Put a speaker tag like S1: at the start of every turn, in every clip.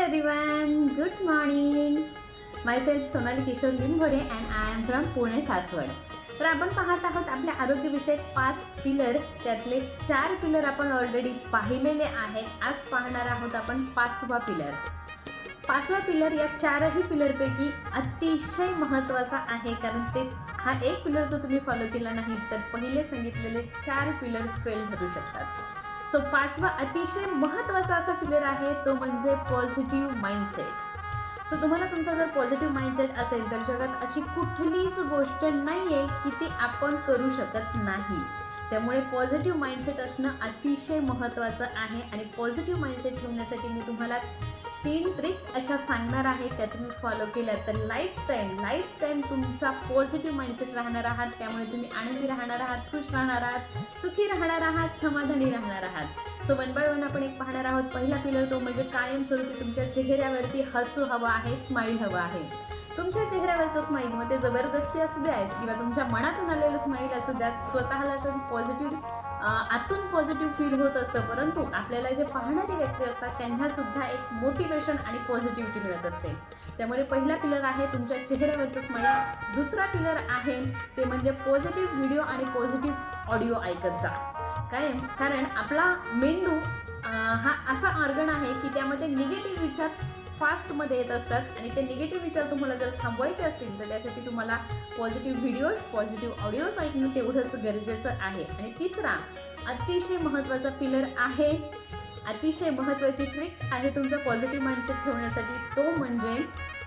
S1: everyone, good morning. Myself Sonali Kishore Limbhore and I am from Pune Saswad. तर आपण पाहत आहोत आपल्या आरोग्यविषयक 5 पिलर, त्यातले 4 पिलर आपण ऑलरेडी पाहिलेले आहेत. आज पाहणार आहोत आपण 5वा पिलर. 5वा पिलर या 4ही पिलरपैकी अतिशय महत्त्वाचा आहे, कारण ते हा एक पिलर जो तुम्ही फॉलो केला नाही तर पहिले सांगितलेले 4 पिलर फेल ठरू शकतात. सो 5वा अतिशय महत्त्वाचा असा पिलर आहे, तो म्हणजे पॉझिटिव्ह माइंडसेट. सो तुम्हाला तुमचा जर पॉझिटिव्ह माइंडसेट असेल तर जगात अशी कुठलीच गोष्ट नाही आहे की ती आपण करू शकत नाही. त्यामुळे पॉझिटिव्ह माइंडसेट असणं अतिशय महत्त्वाचं आहे. आणि पॉझिटिव्ह माइंडसेट ठेवण्यासाठी मी तुम्हाला 3 ट्रिक अशा सांगणार आहे. त्या तुम्ही फॉलो केल्या तर लाईफ टाईम तुमचा पॉझिटिव्ह माइंडसेट राहणार आहात. त्यामुळे तुम्ही आनंदी राहणार आहात, खुश राहणार आहात, सुखी राहणार आहात, समाधानी राहणार आहात. सो 1 बाय 1 आपण एक पाहणार आहोत. पहिला पिलर तो म्हणजे कायमस्वरूपी तुमच्या चेहऱ्यावरती हसू हवं आहे, स्माईल हवं आहे. तुमच्या चेहऱ्यावरचं स्माईल, मग ते जबरदस्ती असू द्यात किंवा तुमच्या मनातून आलेलं स्माईल असू द्यात, स्वतःला तर पॉझिटिव्ह आतून पॉझिटिव्ह फील होत असतं. परंतु आपल्याला जे पाहणारे व्यक्ती असतात त्यांनासुद्धा एक मोटिवेशन आणि पॉझिटिव्हिटी मिळत असते. त्यामुळे पहिला पिलर आहे तुमच्या चेहऱ्यावरचं स्माईल. दुसरा पिलर आहे ते म्हणजे पॉझिटिव्ह व्हिडिओ आणि पॉझिटिव्ह ऑडिओ ऐकत जा. कारण आपला मेंदू हा असा ऑर्गन आहे की त्यामध्ये निगेटिव्ह विचार फास्टमध्ये येत असतात आणि ते निगेटिव्ह विचार तुम्हाला जर थांबवायचे असतील तर त्यासाठी तुम्हाला पॉझिटिव्ह व्हिडिओज, पॉझिटिव्ह ऑडिओज ऐकणं तेवढंच गरजेचं आहे. आणि तिसरा अतिशय महत्त्वाचा पिलर आहे, अतिशय महत्त्वाची ट्रिक आहे तुमचा पॉझिटिव्ह माइंडसेट ठेवण्यासाठी, तो म्हणजे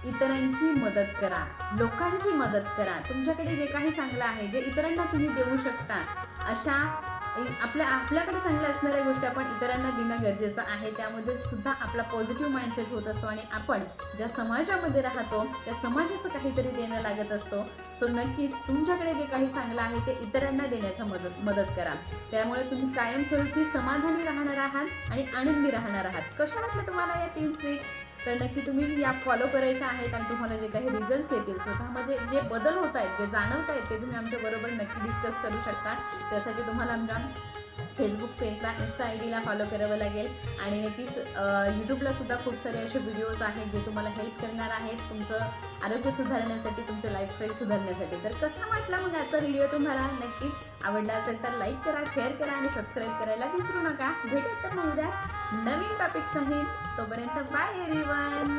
S1: इतरांची मदत करा, लोकांची मदत करा. तुमच्याकडे जे काही चांगलं आहे, जे इतरांना तुम्ही देऊ शकता, अशा आपल्याकडे चांगल्या असणाऱ्या गोष्टी आपण इतरांना देणं गरजेचं आहे. त्यामध्ये सुद्धा आपला पॉझिटिव्ह माइंडसेट होत असतो आणि आपण ज्या समाजामध्ये राहतो त्या समाजाचं काहीतरी देणं लागत असतो. सो नक्कीच तुमच्याकडे जे काही चांगलं आहे ते इतरांना देण्याचा मदत करा. त्यामुळे तुम्ही कायमस्वरूपी समाधानी राहणार आहात आणि आनंदी राहणार आहात. कशा वाटलं तुम्हाला या 3 ट्रिक? तर नक्की तुम्ही या फॉलो करायच्या आहेत आणि तुम्हाला जे काही रिझल्ट्स येतील, स्वतःमध्ये जे बदल होत आहेत, जे जाणवत आहेत, ते तुम्ही आमच्याबरोबर नक्की डिस्कस करू शकता. त्यासाठी तुम्हाला आमच्या फेसबुक पेजला, इन्स्टा आय-डीला फॉलो करावं लागेल. आणि नक्कीच यूट्यूबला सुद्धा खूप सारे असे व्हिडिओज आहेत जे तुम्हाला हेल्प करणार आहेत तुमचं आरोग्य सुधारण्यासाठी, तुमचं लाईफस्टाईल सुधारण्यासाठी. तर कसा वाटला मग आजचा व्हिडिओ तुम्हाला? नक्कीच आवडला असेल तर लाईक करा, शेअर करा आणि सबस्क्राईब करायला विसरू नका. भेटत तर मग उद्या नवीन टॉपिक सहित. तोपर्यंत बाय एव्हरीवन.